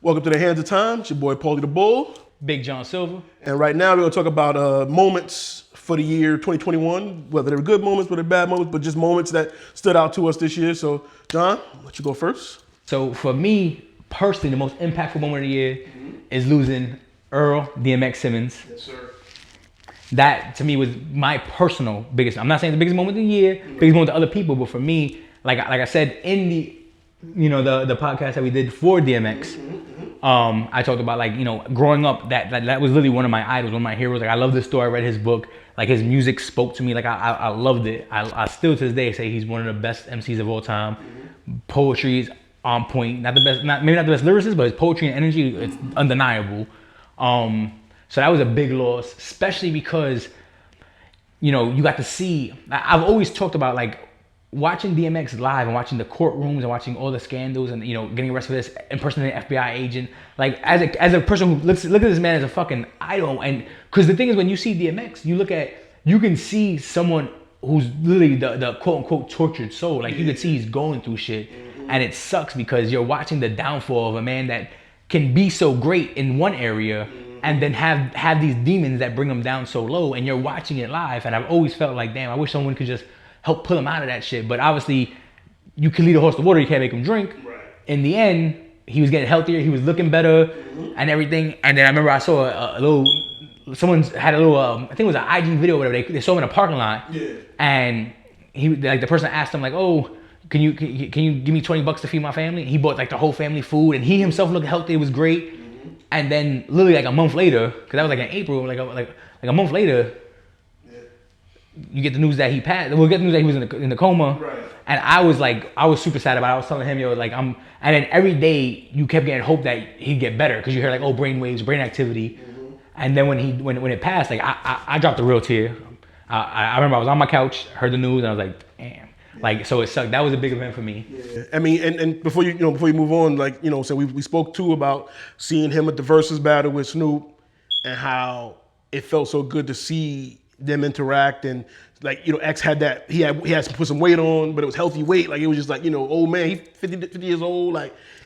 Welcome to the Hands of Time. It's your boy Paulie the Bull. Big John Silver. And right now we're going to talk about moments for the year 2021, whether they were good moments, whether they're bad moments, but just moments that stood out to us this year. So, John, I'll let you go first. So for me, personally, the most impactful moment of the year is losing Earl DMX Simmons. Yes, sir. That to me was my personal biggest. I'm not saying the biggest moment of the year, biggest moment to other people, but for me, like I said in the, the podcast that we did for DMX, I talked about growing up that was literally one of my idols, one of my heroes. Like I love this story. I read his book. Like his music spoke to me. Like I loved it. I still to this day say he's one of the best MCs of all time. Poetry is on point. Not the best, maybe not the best lyricist, but his poetry and energy, it's undeniable. So that was a big loss, especially because, you got to see, I've always talked about watching DMX live and watching the courtrooms and watching all the scandals and, getting arrested for this, impersonating an FBI agent. Like as a person who look at this man as a fucking idol. And because the thing is, when you see DMX, you can see someone who's literally the quote unquote tortured soul. Like you can see he's going through shit. And it sucks because you're watching the downfall of a man that can be so great in one area and then have these demons that bring him down so low, and you're watching it live. And I've always felt like, damn, I wish someone could just help pull him out of that shit. But obviously, you can lead a horse to water, you can't make him drink. Right. In the end, he was getting healthier, he was looking better and everything. And then I remember I saw a little, someone had a little, I think it was an IG video or whatever, they saw him in a parking lot. Yeah. And the person asked him oh, can you give me $20 to feed my family? He bought the whole family food, and he himself looked healthy. It was great. And then literally a month later, because that was in April, like a month later, you get the news that he passed. We'll get the news that he was in the coma. Right. And I was super sad about it. I was telling him, and then every day you kept getting hope that he'd get better, because you hear brain waves, brain activity. And then when it passed, I dropped a real tear. I remember I was on my couch, heard the news, and I was like, damn. So it sucked. That was a big event for me. Yeah. I mean, and before you move on, so we spoke too about seeing him at the Versus battle with Snoop, and how it felt so good to see them interact. And X had that, he had to put some weight on, but it was healthy weight. It was just old man, he's 50 years old.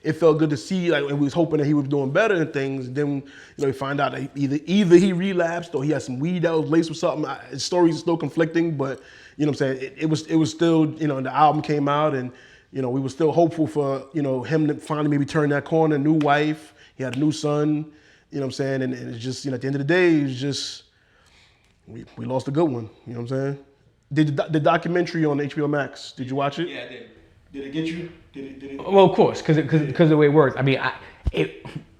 It felt good to see, and we was hoping that he was doing better and things. And then, we find out that either he relapsed or he had some weed that was laced with something. His stories are still conflicting, but what I'm saying? It was still, the album came out, and, we were still hopeful for, him to finally maybe turn that corner, new wife. He had a new son, what I'm saying? And it's just, at the end of the day, it's just, we lost a good one, what I'm saying? Did the documentary on HBO Max, did you watch it? Yeah, I did. Did it get you? Did it? Well, of course, because of the way it worked. I mean,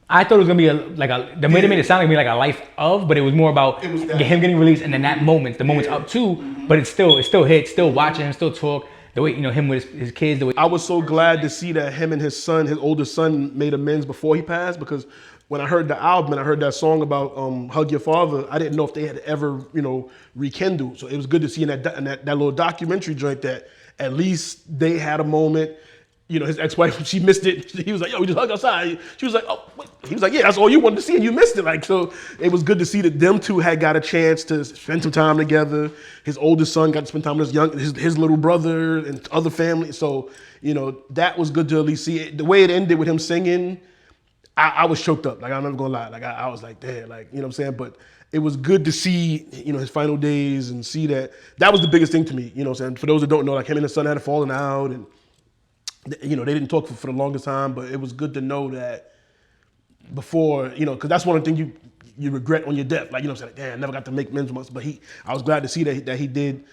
I thought it was gonna be the way they made it sound like a life of, but it was more about him getting released, and then that moment, the moment's up too. But it still hit, still watching him, still talk. The way him with his kids. The way I was so glad to see that him and his son, his oldest son, made amends before he passed, because when I heard the album and I heard that song about Hug Your Father, I didn't know if they had ever rekindled. So it was good to see in that little documentary joint that at least they had a moment. His ex-wife, she missed it. He was like, yo, we just hugged outside. She was like, oh, what? He was like, yeah, that's all you wanted to see, and you missed it. So it was good to see that them two had got a chance to spend some time together. His oldest son got to spend time with his little brother and other family. So, that was good to at least see it. The way it ended with him singing, I was choked up. I'm not gonna lie. I was like, damn, what I'm saying? But it was good to see, his final days and see that. That was the biggest thing to me, what I'm saying? For those that don't know, him and his son had fallen out, and they didn't talk for the longest time, but it was good to know that before, because that's one of the things you regret on your death. Saying, damn, I never got to make amends once. But I was glad to see that he did,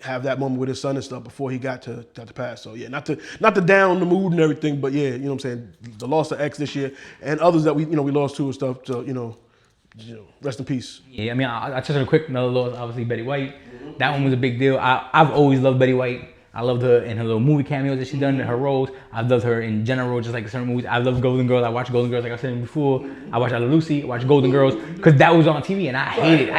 have that moment with his son and stuff before he got to pass. So yeah, not to down the mood and everything, but yeah, what I'm saying? The loss of X this year and others that we lost to and stuff. So rest in peace. Yeah, I mean, I touched on a quick another loss. Obviously, Betty White. That one was a big deal. I've always loved Betty White. I loved her in her little movie cameos that she's done in her roles. I've loved her in general, just like certain movies. I love Golden Girls. I watched Golden Girls, like I said before. I watched I Love Lucy. I watched Golden Girls because that was on TV, and I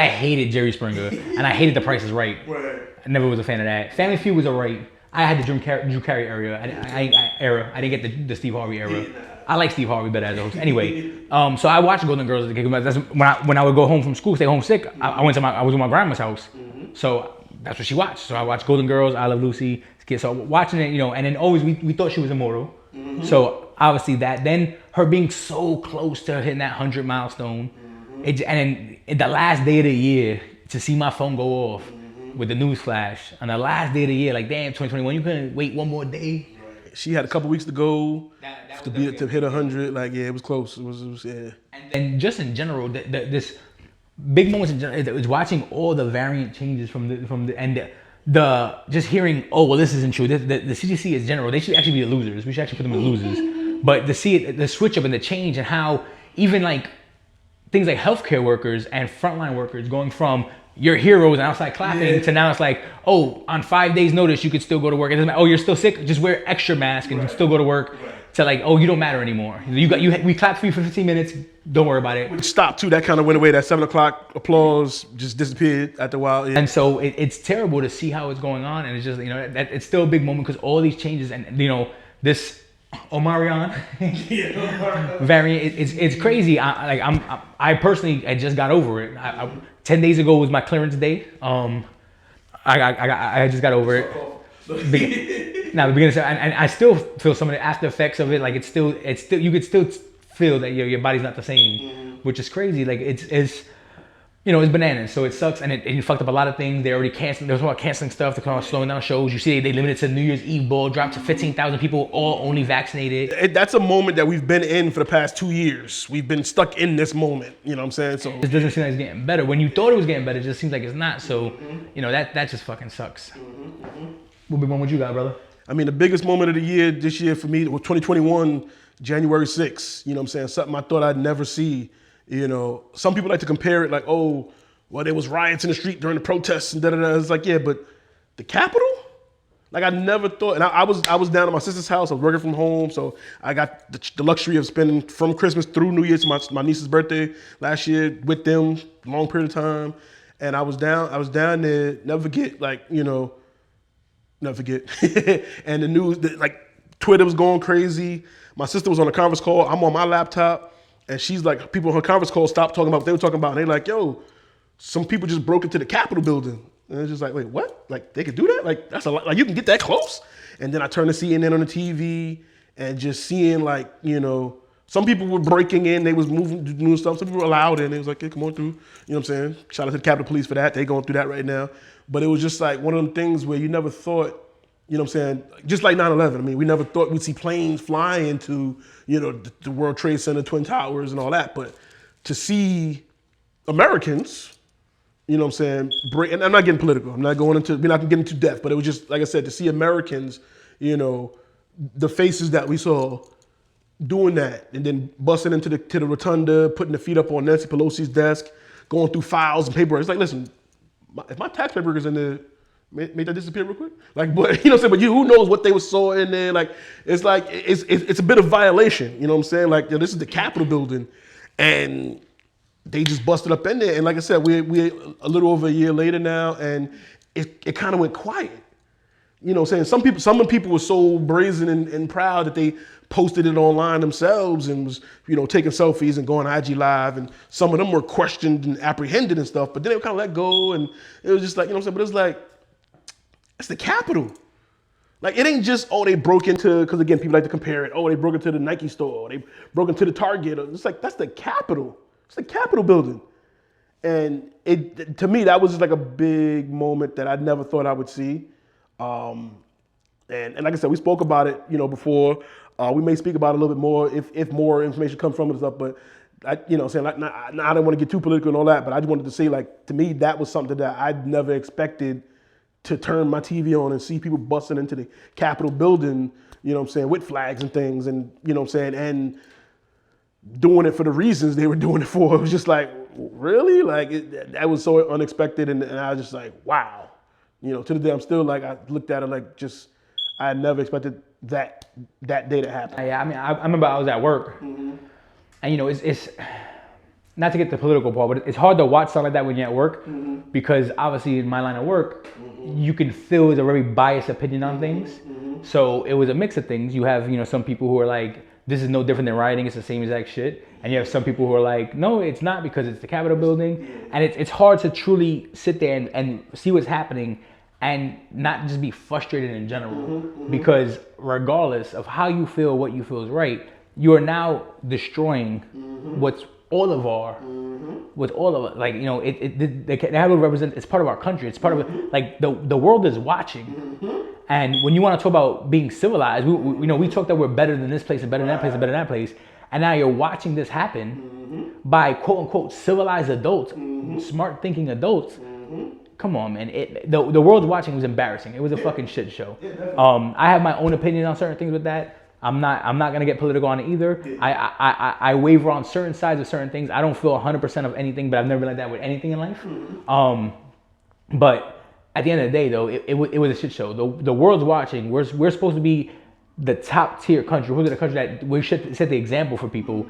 hated Jerry Springer, and I hated The Price Is Right. I never was a fan of that. Family Feud was alright. I had the Drew Carey era. I didn't get the Steve Harvey era. I like Steve Harvey better as a host. Anyway, so I watched Golden Girls as a kid. That's when I would go home from school, stay home sick. I was at my grandma's house, so that's what she watched. So I watched Golden Girls, I Love Lucy. So watching it, and then always we thought she was immortal. So obviously that. Then her being so close to hitting that 100 milestone. And then in the last day of the year, to see my phone go off with the news flash on the last day of the year, like damn, 2021, you couldn't wait one more day. She had a couple weeks to go That to hit 100. Like yeah, it was close. It was yeah. And then just in general, this big moments in general is watching all the variant changes from the just hearing, oh well, this isn't true. The CDC is general. They should actually be the losers. We should actually put them as losers. But to see it, the switch up and the change and how even like things like healthcare workers and frontline workers going from you're heroes and outside clapping to now it's like, oh, on 5 days notice you could still go to work. It doesn't matter. Oh, you're still sick, just wear extra mask and still go to work. To like, oh, you don't matter anymore. We clapped for you for 15 minutes. Don't worry about it. Stop too. That kind of went away. That 7 o'clock applause just disappeared after a while. Yeah. And so it's terrible to see how it's going on, and it's just that it's still a big moment because all these changes and this Omarion variant, it's crazy. I personally I just got over it. 10 days ago was my clearance day. I just got over it. Now the beginning, and I still feel some of the after effects of it. Like it's still you could still feel that your body's not the same, which is crazy. Like it's it's bananas. So it sucks, and it fucked up a lot of things. They already canceling. They're canceling stuff. They're kind of slowing down shows. You see, they limited to New Year's Eve ball, dropped to 15,000 people, all only vaccinated. That's a moment that we've been in for the past 2 years. We've been stuck in this moment. You know what I'm saying? So it doesn't seem like it's getting better. When you thought it was getting better, it just seems like it's not. So that just fucking sucks. What big one would you got, brother? I mean, the biggest moment of the year this year for me was 2021, January 6th. You know what I'm saying? Something I thought I'd never see. Some people like to compare it like, oh, well, there was riots in the street during the protests and da-da-da. It's like, yeah, but the Capitol? Like I never thought, and I was down at my sister's house. I was working from home, so I got the luxury of spending from Christmas through New Year's to my niece's birthday last year with them, long period of time. And I was down there, never forget, never forget. And the news, like Twitter was going crazy. My sister was on a conference call. I'm on my laptop, and she's like, people on her conference call stopped talking about what they were talking about. And they're like, yo, some people just broke into the Capitol building. And it's just like, wait, what? Like they could do that? Like that's a lot. Like you can get that close? And then I turned to CNN on the TV and just seeing some people were breaking in. They was doing stuff. Some people were allowed in. It was like, hey, come on through. You know what I'm saying? Shout out to the Capitol Police for that. They going through that right now. But it was just like one of them things where you never thought, you know what I'm saying? Just like 9/11. I mean, we never thought we'd see planes fly into, the World Trade Center, Twin Towers and all that. But to see Americans, you know what I'm saying, and I'm not getting political. We're not getting into depth, but it was just, like I said, to see Americans, the faces that we saw doing that and then busting into the rotunda, putting their feet up on Nancy Pelosi's desk, going through files and paperwork. It's like, listen, if my tax paper is in there, make that disappear real quick. Like, but you know what I'm saying? But who knows what they saw in there? Like, it's a bit of violation. You know what I'm saying? Like, this is the Capitol building, and they just busted up in there. And like I said, we're a little over a year later now, and it kind of went quiet. You know what I'm saying? Some people were so brazen and proud that they posted it online themselves and was, taking selfies and going IG Live. And some of them were questioned and apprehended and stuff, but then they were kind of let go. And it was just like, you know what I'm saying? But it's like, it's the Capitol. Like, it ain't just, they broke into, because again, people like to compare it. Oh, they broke into the Nike store. They broke into the Target. It's like, that's the Capitol. It's the Capitol building. And to me, that was just like a big moment that I never thought I would see. And like I said, we spoke about it, before. We may speak about it a little bit more if more information comes from it and stuff. But I don't want to get too political and all that. But I just wanted to say, like, to me, that was something that I'd never expected to turn my TV on and see people busting into the Capitol building, with flags and things, and and doing it for the reasons they were doing it for. It was just like, really? Like, that was so unexpected, and I was just like, wow. To the day I'm still like, I looked at it like just, I had never expected that day to happen. Yeah, I mean, I remember I was at work, and it's not to get the political part, but it's hard to watch something like that when you're at work, because obviously in my line of work, you can feel there's a very biased opinion on things. So it was a mix of things. You have, some people who are like, this is no different than rioting, it's the same exact shit. And you have some people who are like, no, it's not, because it's the Capitol building. And it's hard to truly sit there and see what's happening and not just be frustrated in general. Because regardless of how you feel, what you feel is right, you are now destroying what's all of our, with all of it. Like, you know, they have to represent, it's part of our country. It's part of, like, the world is watching. And when you want to talk about being civilized, we talk that we're better than this place and better than that place and better than that place. And now you're watching this happen by quote unquote civilized adults, smart thinking adults. Come on, man. The world's watching. Was embarrassing. It was a fucking shit show. I have my own opinion on certain things with that. I'm not gonna get political on it either. I waver on certain sides of certain things. I don't feel 100% of anything, but I've never been like that with anything in life. But at the end of the day, though, it was a shit show. The world's watching. We're supposed to be the top tier country. We're the country that we should set the example for people,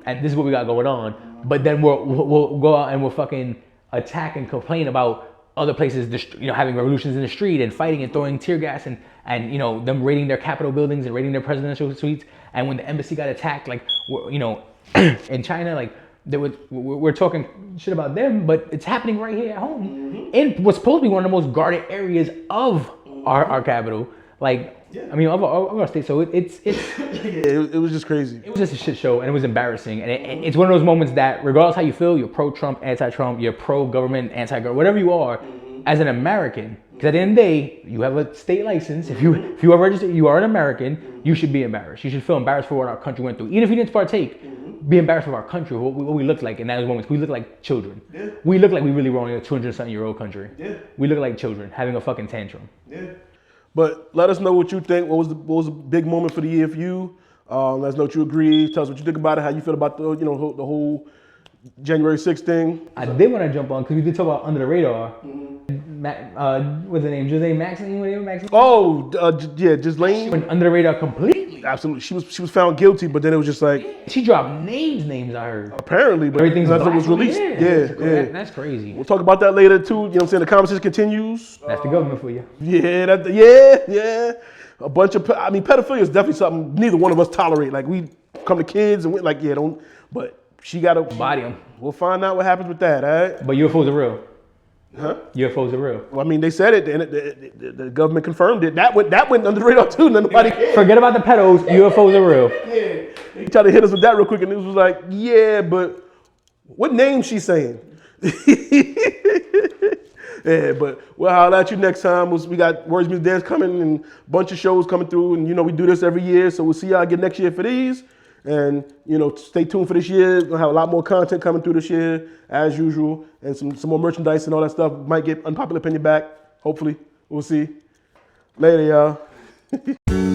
and this is what we got going on. But then we'll go out and we'll fucking attack and complain about other places, having revolutions in the street and fighting and throwing tear gas and them raiding their Capitol buildings and raiding their presidential suites. And when the embassy got attacked, like in China, like we're talking shit about them, but it's happening right here at home in what's supposed to be one of the most guarded areas of our capital. Like, I mean, of our state. So it was just crazy. It was just a shit show, and it was embarrassing. And it's one of those moments that, regardless how you feel, you're pro-Trump, anti-Trump, you're pro-government, anti-government, whatever you are, as an American. Because at the end of the day, you have a state license. If you are registered, you are an American. You should be embarrassed. You should feel embarrassed for what our country went through, even if you didn't partake. Be embarrassed of our country, what we look like in those moments. We look like children. Yeah. We look like we really were only a 200-something-year-old country. Yeah. We look like children having a fucking tantrum. Yeah. But let us know what you think. What was the big moment for the year for you? Let us know what you agree. Tell us what you think about it. How you feel about the whole January 6th thing. I did want to jump on because we did talk about Under the Radar. What's her name? Jose Maxine. Oh, yeah, Ghislaine. She went under the radar completely. Absolutely. She was found guilty, but then it was just like she dropped names. I heard. Apparently, but everything's nothing was released. Yeah. That's crazy. We'll talk about that later too. You know what I'm saying? The conversation continues. That's the government for you. Yeah. A bunch of, pedophilia is definitely something neither one of us tolerate. Like, we come to kids and we like, don't. But she got to body them. We'll find out what happens with that. All right. But UFOs are real. Huh? UFOs are real. Well, they said it, and the government confirmed it. That went under the radar too. Nobody cared. Forget about the pedos. UFOs are real. Yeah. He tried to hit us with that real quick, and it was like, yeah, but what name she saying? Yeah, but we'll holler at you next time. We got Words Music Dance coming and a bunch of shows coming through, and we do this every year, so we'll see y'all again next year for these. And stay tuned for this year. We'll have a lot more content coming through this year, as usual, and some more merchandise and all that stuff. Might get Unpopular Opinion back, hopefully. We'll see. Later, y'all.